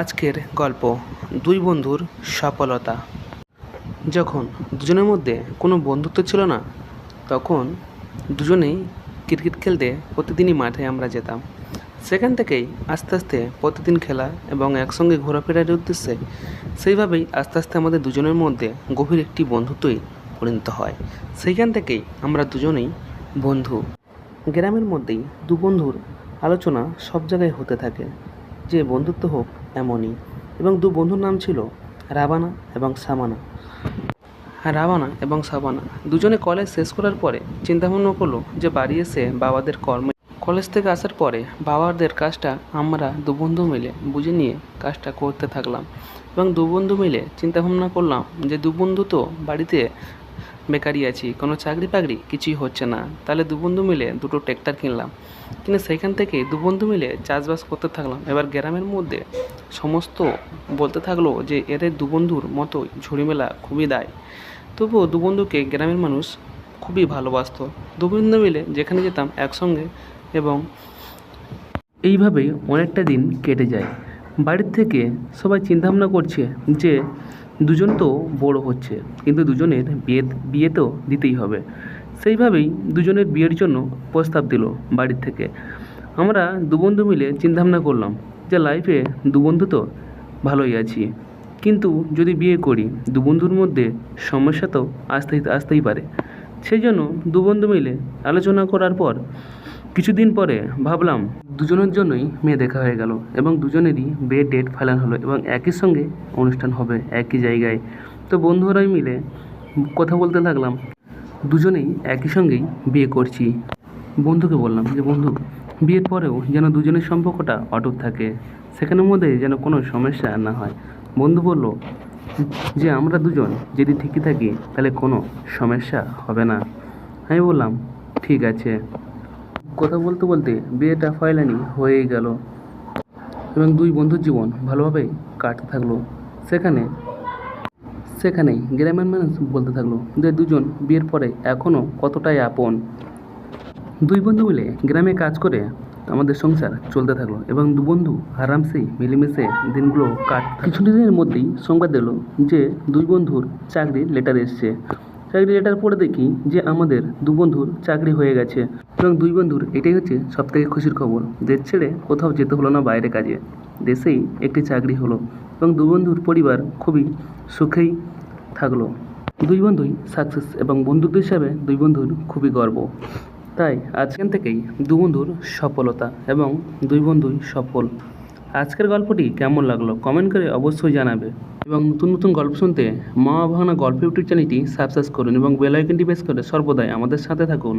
আজকের গল্প দুই বন্ধুর সফলতা। যখন দুজনের মধ্যে কোনো বন্ধুত্ব ছিল না, তখন দুজনেই ক্রিকেট খেলতে প্রতিদিনই মাঠে আমরা যেতাম। সেখান থেকেই আস্তে আস্তে প্রতিদিন খেলা এবং একসঙ্গে ঘোরাফেরার উদ্দেশ্যে সেইভাবেই আস্তে আস্তে আমাদের দুজনের মধ্যে গভীর একটি বন্ধুত্বই পরিণত হয়। সেইখান থেকেই আমরা দুজনেই বন্ধু। গ্রামের মধ্যেই দু বন্ধুর আলোচনা সব জায়গায় হতে থাকে যে বন্ধুত্ব হোক এমনই, এবং দু বন্ধুর নাম ছিল রাবানা এবং সাবানা। দুজনে কলেজ শেষ করার পরে চিন্তাভাবনা করলো যে বাড়ি এসে বাবাদের কলেজ থেকে আসার পরে বাবাদের কাজটা আমরা দু বন্ধু মিলে বুঝে নিয়ে কাজটা করতে থাকলাম। এবং দু বন্ধু মিলে চিন্তাভাবনা করলাম যে দু বন্ধু তো বাড়িতে বেকারই আছি, কোনো চাকরি বাকরি কিছুই হচ্ছে না, তাহলে দু বন্ধু মিলে দুটো ট্র্যাক্টর কিনলাম। কিন্তু সেইখান থেকে দু বন্ধু মিলে চাষবাস করতে থাকলাম। এবার গ্রামের মধ্যে সমস্ত বলতে থাকলো যে এদের দু বন্ধুর মতোই ঝুড়িমেলা খুবই দায়। তবুও দু বন্ধুকে গ্রামের মানুষ খুবই ভালোবাসতো। দু বন্ধু মিলে যেখানে যেতাম একসঙ্গে, এবং এইভাবেই অনেকটা দিন কেটে যায়। বাড়ির থেকে সবাই চিন্তাভাবনা করছে যে দুজন তো বড় হচ্ছে, কিন্তু দুজনের বিয়ে তো দিতেই হবে। সেইভাবেই দুজনের বিয়ের জন্য প্রস্তাব দিল বাড়ির থেকে। আমরা দু বন্ধু মিলে চিন্তাভাবনা করলাম যে লাইফে দু বন্ধু তো ভালোই আছি, কিন্তু যদি বিয়ে করি দু বন্ধুর মধ্যে সমস্যা তো আসতেই পারে। সেই জন্য দু বন্ধু মিলে আলোচনা করার পর কিছুদিন পরে ভাবলাম দুজনের জন্যই মেয়ে দেখা হয়ে গেল, এবং দুজনেরই বিয়ের ডেট ফাইনাল হলো, এবং একই সঙ্গে অনুষ্ঠান হবে একই জায়গায়। তো বন্ধুরাই মিলে কথা বলতে থাকলাম, দুজনেই একই সঙ্গেই বিয়ে করছি। বন্ধুকে বললাম যে বন্ধু, বিয়ের পরেও যেন দুজনের সম্পর্কটা অটুট থাকে, সেখানের মধ্যে যেন কোনো সমস্যা না হয়। বন্ধু বলল যে আমরা দুজন যদি ঠিকই থাকি তাহলে কোনো সমস্যা হবে না। আমি বললাম ঠিক আছে। কথা বলতে বলতে বিয়েটা ফাইনালি হয়েই গেল, এবং দুই বন্ধুর জীবন ভালোভাবেই কাটতে থাকলো। সেখানেই গ্রামের মানুষ বলতে থাকলো যে দুজন বিয়ের পরে এখনও কতটাই আপন। দুই বন্ধু মিলে গ্রামে কাজ করে আমাদের সংসার চলতে থাকলো, এবং দু বন্ধু আরামসেই মিলেমিশে দিনগুলো কিছুদিনের মধ্যেই সংবাদ এলো যে দুই বন্ধুর চাকরির লেটার এসছে। চাকরি লেটার পড়ে দেখি যে আমাদের দু বন্ধুর চাকরি হয়ে গেছে, এবং দুই বন্ধুর এটাই হচ্ছে সবথেকে খুশির খবর। দেশ ছেড়ে কোথাও যেতে হলো না বাইরে কাজে, দেশেই একটি চাকরি হলো, এবং দু বন্ধুর পরিবার খুবই সুখেই থাকলো। দুই বন্ধুই সাকসেস, এবং বন্ধুত্ব হিসাবে দুই বন্ধুর খুবই গর্ব। তাই আজকের থেকেই দু বন্ধুর সফলতা, এবং দুই বন্ধুই সফল। আজকের গল্পটি কেমন লাগলো কমেন্ট করে অবশ্যই জানাবে, এবং নতুন নতুন গল্প শুনতে মা ভাঙনা গল্প ইউটিউব চ্যানেলটি সাবস্ক্রাইব করুন, এবং বেল আইকনটি প্রেস করে সর্বদাই আমাদের সাথে থাকুন।